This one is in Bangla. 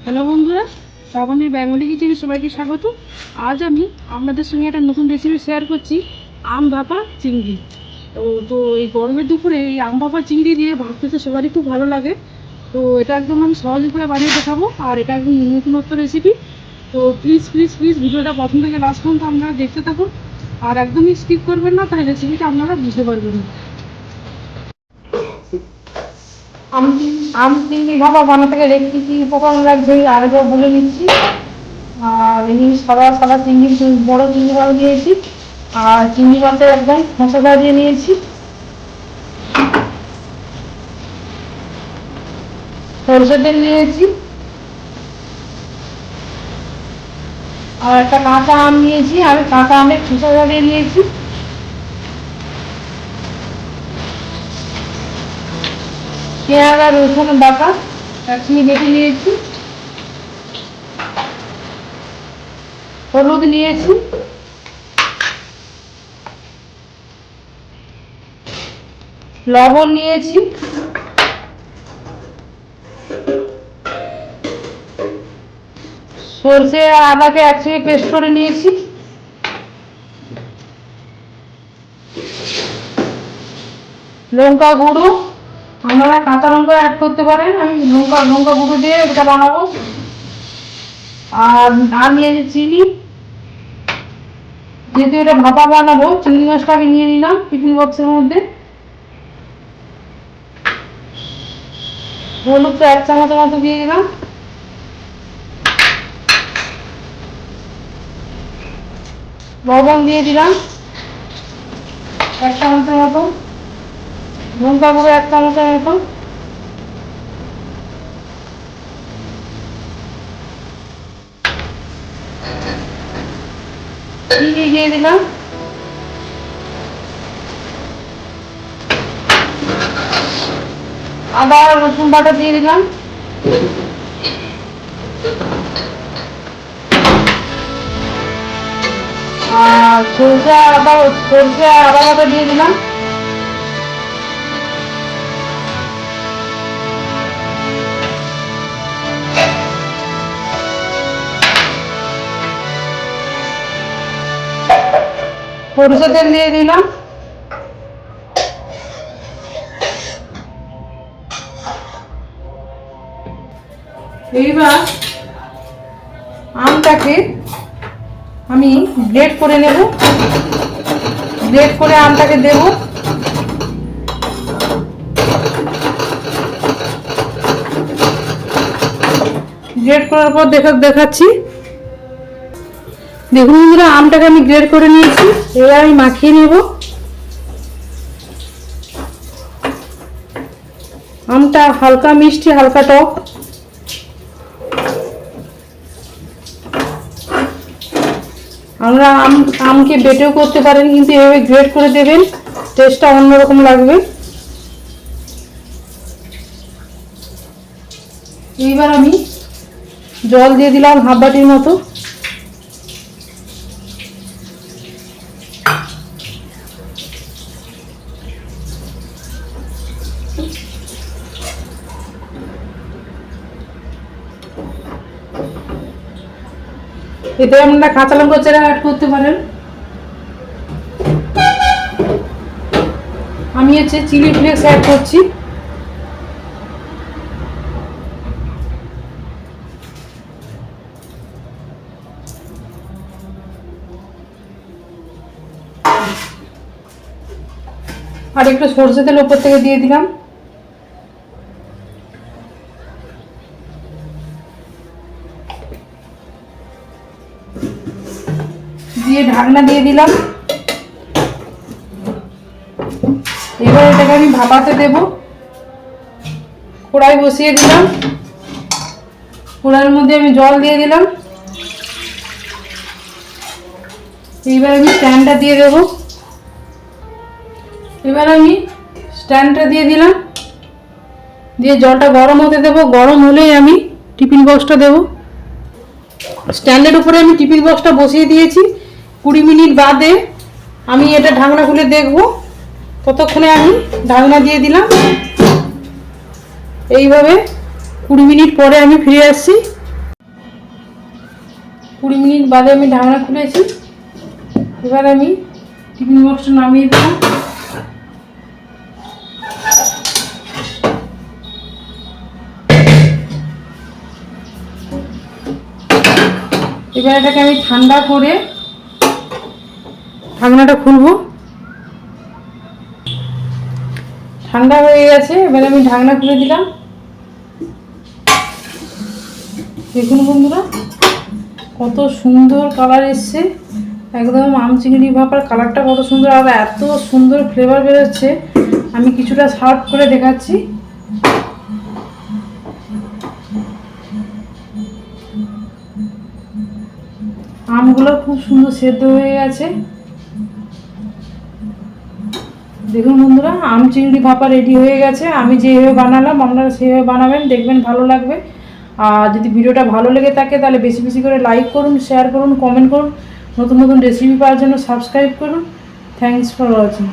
হ্যালো বন্ধুরা, শ্রাবণীর বেঙ্গলি কিচেনে সবাইকে স্বাগত। আজ আমি আপনাদের সঙ্গে একটা নতুন রেসিপি শেয়ার করছি, আম ভাপা চিংড়ি। তো এই গরমের দুপুরে এই আম ভাপা চিংড়ি দিয়ে ভাত খেতে সবারই খুব ভালো লাগে। তো এটা একদম আমি সহজ করে বানিয়ে দেখাবো, আর এটা একদম নতুনত্ব রেসিপি। তো প্লিজ প্লিজ প্লিজ ভিডিওটা প্রথম থেকে লাস্ট পর্যন্ত আপনারা দেখতে থাকুন, আর একদমই স্কিপ করবেন না, তাই রেসিপিটা আপনারা বুঝতে পারবেন না। আম আম চিংড়ি ভাপা বানাতে গেলে কী কী উপকরণ লাগবে আরেকবার বলে নিচ্ছি। আর এই সাদা সাদা চিংড়ি, বড় চিংড়ি মাছ নিয়েছি। আর চিংড়ি মাছের একদম মশলা দিয়ে নিয়েছি। সরষের তেল নিয়েছি। আর একটা কাঁচা আম নিয়েছি, আর কাঁচা আমের খোসা ছাড়িয়ে নিয়েছি। পেঁয়াজ আর রসুনের বাটা একসঙ্গে বেটে নিয়েছি। হলুদ নিয়েছি। লবণ নিয়েছি। সরষে আর আদাকে একসঙ্গে পেস্ট করে নিয়েছি। লঙ্কা গুঁড়ো, আপনারা কাঁচা লঙ্কা অ্যাড করতে পারেন, আমি লঙ্কা গুঁড়ো দিয়ে এটা বানাবো। আর নিয়েছি চিনি, যেহেতু এটা ভাপা বানাবো চিংড়ি মাছটা আমি নিয়ে নিলাম টিফিন বক্সের মধ্যে। হলুদ তো 1 চামচের মতো দিয়ে দিলাম। লবণ দিয়ে দিলাম 1 চামচের মতো। লঙ্কা গুঁড়ো 1 চামচের মতো। চিনি দিয়ে দিলাম। আদা আর রসুন বাটা দিয়ে দিলাম। আর সরষে আর আদা বাটা দিয়ে দিলাম। সরষের তেল দিয়ে দিলাম। এইবার আমটাকে আমি গ্রেট করে নেব। গ্রেট করে আমটাকে দেব। গ্রেট করার পর দেখাচ্ছি। দেখুন বন্ধুরা, আমটাকে আমি গ্রেট করে নিয়েছি। এবার আমি মাখিয়ে নেব। আমটা হালকা মিষ্টি, হালকা টক। আমরা আমকে বেটেও করতে পারেন, কিন্তু এভাবে গ্রেট করে দেবেন, টেস্টটা অন্যরকম লাগবে। এইবার আমি জল দিয়ে দিলাম হাফ বাটির মতো। এতে আপনারা কাঁচা লঙ্কা চেরা অ্যাড করতে পারেন। আমি চিলি ফ্লেক্স অ্যাড করছি। আর একটু সরষে তেল উপর থেকে দিয়ে দিলাম। দিয়ে ঢাকনা দিয়ে দিলাম। এবার এটাকে আমি ভাপাতে দেব। কড়াই বসিয়ে দিলাম। কড়াইয়ের মধ্যে আমি জল দিয়ে দিলাম। এইবার আমি স্ট্যান্ডটা দিয়ে দেব। এবার আমি স্ট্যান্ডটা দিয়ে দিলাম, দিয়ে জলটা গরম হতে দেব। গরম হলেই আমি টিফিন বক্সটা দেব। স্ট্যান্ডের উপরে আমি টিফিন বক্সটা বসিয়ে দিয়েছি। 20 মিনিট বাদে আমি এটা ঢাকনা খুলে দেখব। ততক্ষণে আমি ঢাকনা দিয়ে দিলাম। এইভাবে 20 মিনিট পরে আমি ফিরে আসছি। 20 মিনিট বাদে আমি ঢাকনা খুলেছি। এবার আমি টিফিন বক্সটা নামিয়ে দিলাম। এবার এটাকে আমি ঠান্ডা করে ঢাকনাটা খুলবো। ঠান্ডা হয়ে গেছে, এবার আমি ঢাকনা খুলে দিলাম। দেখুন বন্ধুরা কত সুন্দর কালার এসছে, একদম আম চিংড়ি ভাপার কালারটা কত সুন্দর, আর এত সুন্দর ফ্লেভার বেরোচ্ছে। আমি কিছুটা সার্ভ করে দেখাচ্ছি। আমগুলো খুব সুন্দর সেদ্ধ হয়ে গেছে। দেখুন বন্ধুরা আম চিংড়ি ভাপা রেডি হয়ে গেছে। আমি যেভাবে বানালাম আপনারা সেভাবে বানাবেন, দেখবেন ভালো লাগবে। আর যদি ভিডিওটা ভালো লেগে থাকে তাহলে বেশি বেশি করে লাইক করুন, শেয়ার করুন, কমেন্ট করুন। নতুন নতুন রেসিপি পাওয়ার জন্য সাবস্ক্রাইব করুন। Thanks for watching.